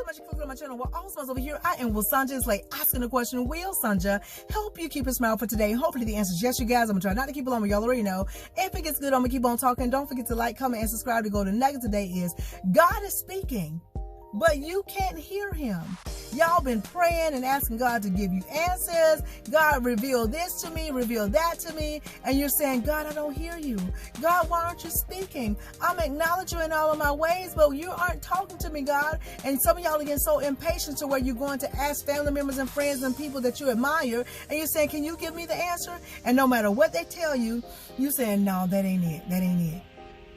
much for clicking on my channel. Well, all smiles over here. I am Sanja. It's like asking a question. Will Sanja help you keep a smile for today? Hopefully the answer is yes, you guys. I'm going to try not to keep it long, but y'all already know. If it gets good, I'm going to keep on talking. Don't forget to like, comment, and subscribe. To go to nugget today is God is speaking, but you can't hear him. Y'all been praying and asking God to give you answers. God, reveal this to me, reveal that to me. And you're saying, God, I don't hear you. God, why aren't you speaking? I'm acknowledging you in all of my ways, but you aren't talking to me, God. And some of y'all are getting so impatient to where you're going to ask family members and friends and people that you admire. And you're saying, can you give me the answer? And no matter what they tell you, you're saying, no, that ain't it. That ain't it.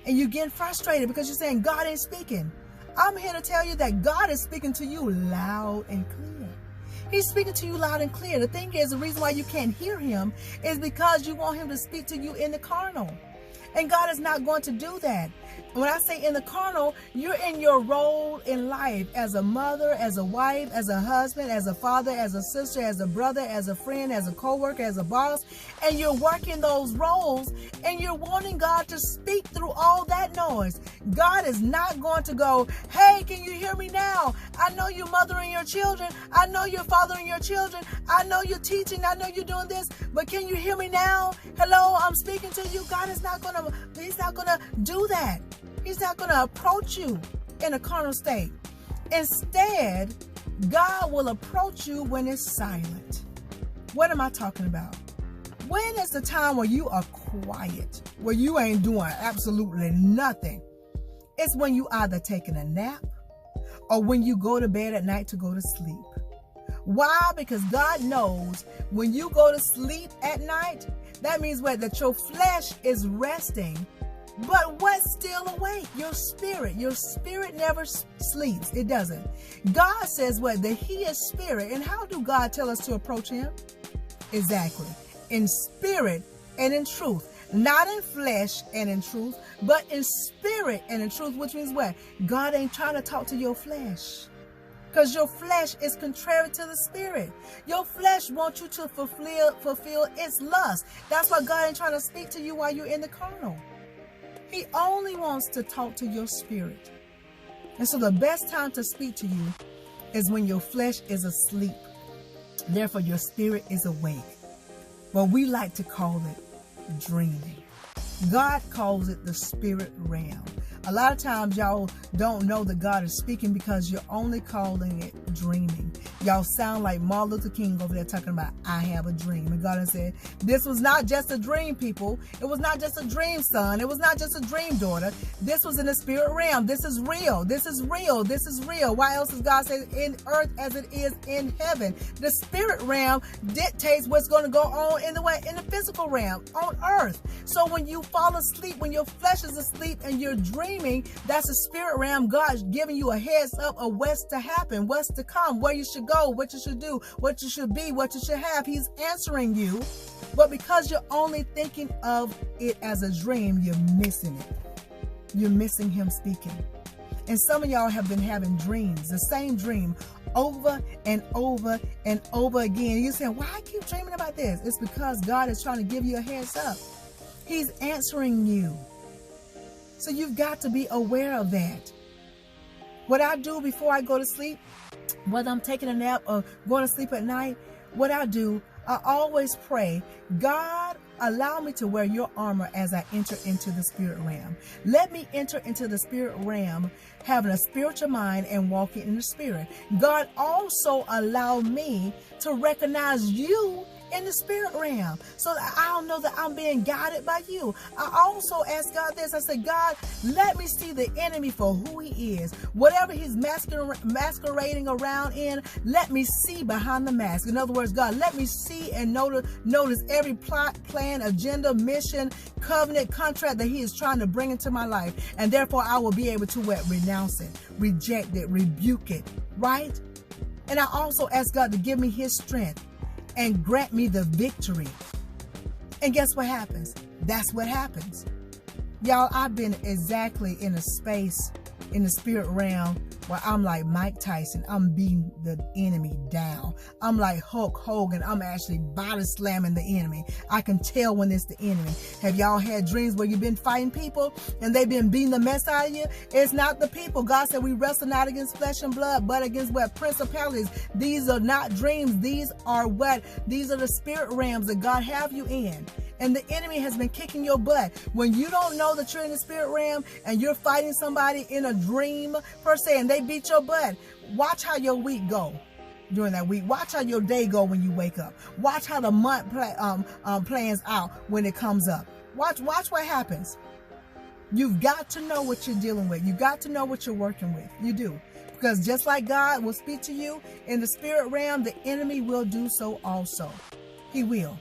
And you're getting frustrated because you're saying, God ain't speaking. I'm here to tell you that God is speaking to you loud and clear. He's speaking to you loud and clear. The thing is, the reason why you can't hear him is because you want him to speak to you in the carnal. And God is not going to do that. When I say in the carnal, you're in your role in life as a mother, as a wife, as a husband, as a father, as a sister, as a brother, as a friend, as a co-worker, as a boss. And you're working those roles and you're wanting God to speak through all that noise. God is not going to go, hey, can you hear me now? I know you're mothering your children. I know you're fathering your children. I know you're teaching. I know you're doing this. But can you hear me now? Hello, I'm speaking to you. God is not going to, he's not going to do that. He's not going to approach you in a carnal state. Instead, God will approach you when it's silent. What am I talking about? When is the time where you are quiet, where you ain't doing absolutely nothing? It's when you either taking a nap or when you go to bed at night to go to sleep. Why? Because God knows when you go to sleep at night, that means what? That your flesh is resting. But what's still awake? Your spirit. Your spirit never sleeps. It doesn't. God says what? That he is spirit. And how do God tell us to approach him? Exactly. In spirit and in truth. Not in flesh and in truth, but in spirit and in truth, which means what? God ain't trying to talk to your flesh. Because your flesh is contrary to the spirit. Your flesh wants you to fulfill its lust. That's why God ain't trying to speak to you while you're in the carnal. He only wants to talk to your spirit. And so the best time to speak to you is when your flesh is asleep. Therefore, your spirit is awake. But we like to call it dreaming. God calls it the spirit realm. A lot of times y'all don't know that God is speaking because you're only calling it dreaming. Y'all sound like Martin Luther King over there talking about, I have a dream. And God has said, this was not just a dream, people. It was not just a dream, son. It was not just a dream, daughter. This was in the spirit realm. This is real. This is real. This is real. Why else does God say in earth as it is in heaven? The spirit realm dictates what's going to go on in the physical realm on earth. So when you fall asleep, when your flesh is asleep and you're dreaming, that's the spirit realm. God's giving you a heads up of what's to happen, what's to come, where you should go, what you should do, what you should be, what you should have. He's answering you. But because you're only thinking of it as a dream, you're missing it. You're missing him speaking. And some of y'all have been having dreams, the same dream over and over and over again. You're saying, why I keep dreaming about this? It's because God is trying to give you a heads up. He's answering you. So you've got to be aware of that. What I do before I go to sleep, whether I'm taking a nap or going to sleep at night, what I do, I always pray, God, allow me to wear your armor as I enter into the spirit realm. Let me enter into the spirit realm, having a spiritual mind and walking in the spirit. God, also allow me to recognize you in the spirit realm, so that I don't know that I'm being guided by you. I also ask God this. I said, God, let me see the enemy for who he is. Whatever he's masquerading around in, let me see behind the mask. In other words, God, let me see and notice every plot, plan, agenda, mission, covenant, contract that he is trying to bring into my life. And therefore, I will be able to renounce it, reject it, rebuke it, right? And I also ask God to give me his strength and grant me the victory. And guess what happens? That's what happens. Y'all, I've been exactly in a space in the spirit realm where I'm like Mike Tyson. I'm beating the enemy down. I'm like Hulk Hogan. I'm actually body slamming the enemy. I can tell when it's the enemy. Have y'all had dreams where you've been fighting people and they've been beating the mess out of you? It's not the people. God said we wrestle not against flesh and blood, but against what? Principalities. These are not dreams. These are what? These are the spirit realms that God have you in. And the enemy has been kicking your butt. When you don't know that you're in the spirit realm and you're fighting somebody in a dream per se and they beat your butt, watch how your week go during that week. Watch how your day go when you wake up. Watch how the month plans out when it comes up. Watch what happens. You've got to know what you're dealing with. You've got to know what you're working with. You do. Because just like God will speak to you in the spirit realm, the enemy will do so also. He will.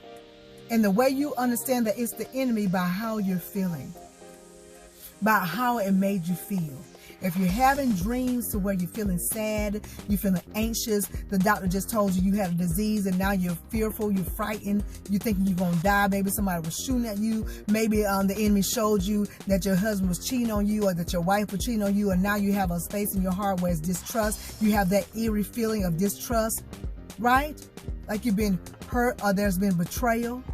And the way you understand that it's the enemy by how you're feeling, by how it made you feel. If you're having dreams to where you're feeling sad, you're feeling anxious, the doctor just told you had a disease and now you're fearful, you're frightened, you're thinking you're going to die, maybe somebody was shooting at you, maybe the enemy showed you that your husband was cheating on you or that your wife was cheating on you, and now you have a space in your heart where it's distrust. You have that eerie feeling of distrust, right? Like you've been hurt or there's been betrayal.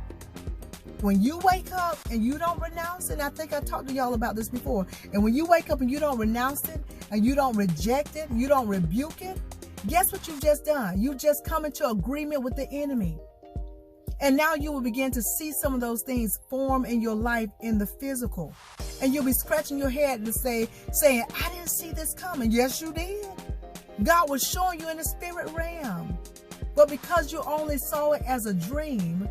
When you wake up and you don't renounce it, I think I talked to y'all about this before, and when you wake up and you don't renounce it and you don't reject it, you don't rebuke it, guess what you've just done? You just come into agreement with the enemy. And now you will begin to see some of those things form in your life in the physical. And you'll be scratching your head to saying, I didn't see this coming. Yes, you did. God was showing you in the spirit realm. But because you only saw it as a dream,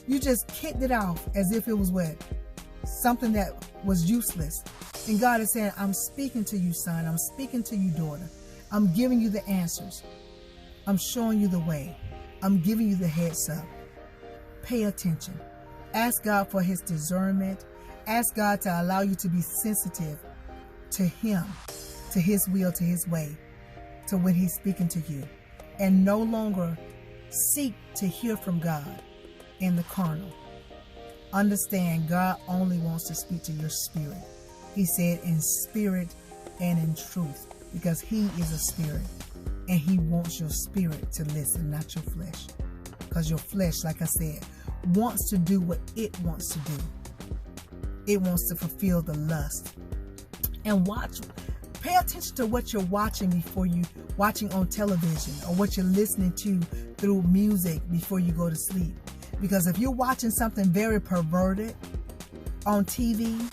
you just kicked it off as if it was what? Something that was useless. And God is saying, I'm speaking to you, son. I'm speaking to you, daughter. I'm giving you the answers. I'm showing you the way. I'm giving you the heads up. Pay attention. Ask God for his discernment. Ask God to allow you to be sensitive to him, to his will, to his way, to when he's speaking to you. And no longer seek to hear from God in the carnal. Understand, God only wants to speak to your spirit. He said in spirit and in truth, because he is a spirit and he wants your spirit to listen, not your flesh. Because your flesh, like I said, wants to do what it wants to do. It wants to fulfill the lust. And pay attention to what you're watching before you watching on television, or what you're listening to through music before you go to sleep. Because if you're watching something very perverted on TV,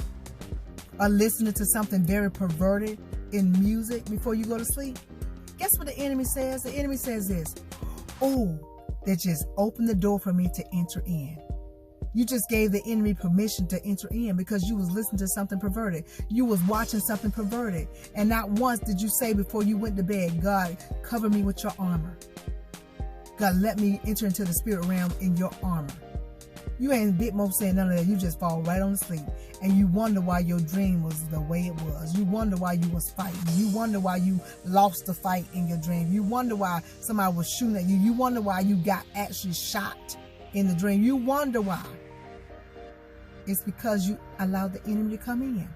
or listening to something very perverted in music before you go to sleep, guess what the enemy says? The enemy says this: oh, that just opened the door for me to enter in. You just gave the enemy permission to enter in because you was listening to something perverted. You was watching something perverted. And not once did you say before you went to bed, God, cover me with your armor. God, let me enter into the spirit realm in your armor. You ain't bit more saying none of that. You just fall right on to sleep. And you wonder why your dream was the way it was. You wonder why you was fighting. You wonder why you lost the fight in your dream. You wonder why somebody was shooting at you. You wonder why you got actually shot in the dream. You wonder why. It's because you allowed the enemy to come in.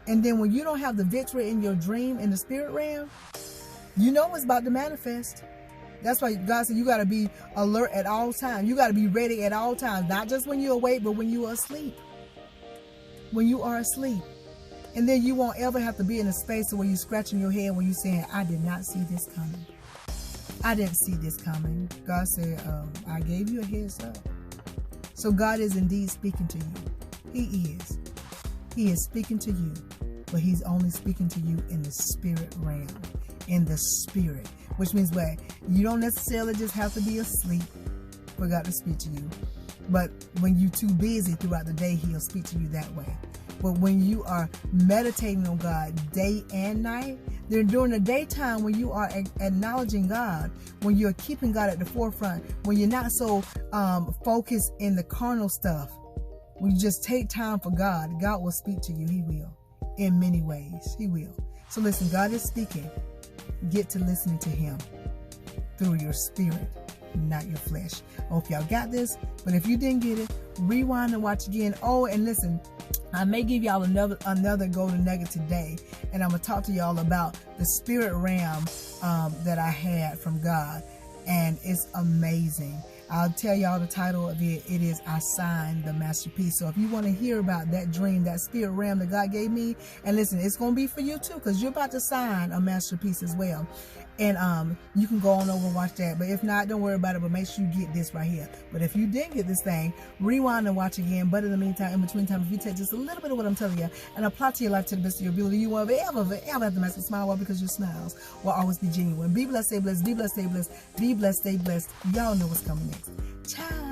And then when you don't have the victory in your dream in the spirit realm, you know it's about to manifest. That's why God said you got to be alert at all times. You got to be ready at all times. Not just when you're awake, but when you are asleep. When you are asleep. And then you won't ever have to be in a space where you're scratching your head when you're saying, I did not see this coming. I didn't see this coming. God said, I gave you a heads up. So God is indeed speaking to you. He is. He is speaking to you. But he's only speaking to you in the spirit realm. In the spirit. Which means what? You don't necessarily just have to be asleep for God to speak to you. But when you're too busy throughout the day, he'll speak to you that way. But when you are meditating on God day and night, then during the daytime when you are acknowledging God, when you're keeping God at the forefront, when you're not so focused in the carnal stuff, when you just take time for God, God will speak to you. He will. In many ways. He will. So listen, God is speaking. Get to listening to him through your spirit, not your flesh. I hope y'all got this, but if you didn't get it, rewind and watch again. Oh, and listen, I may give y'all another golden nugget today, and I'm gonna talk to y'all about the spirit realm that I had from God, and it's amazing. I'll tell y'all the title of it. It is I Signed the Masterpiece. So if you want to hear about that dream, that spirit realm that God gave me, and listen, it's going to be for you too, because you're about to sign a masterpiece as well. And you can go on over and watch that. But if not, don't worry about it. But make sure you get this right here. But if you did get this thing, rewind and watch again. But in the meantime, in between time, if you take just a little bit of what I'm telling you and apply to your life to the best of your ability, you won't ever have to mess with smile. Why? Because your smiles will always be genuine. Be blessed, stay blessed, be blessed, stay blessed, be blessed, stay blessed. Y'all know what's coming next. Ciao.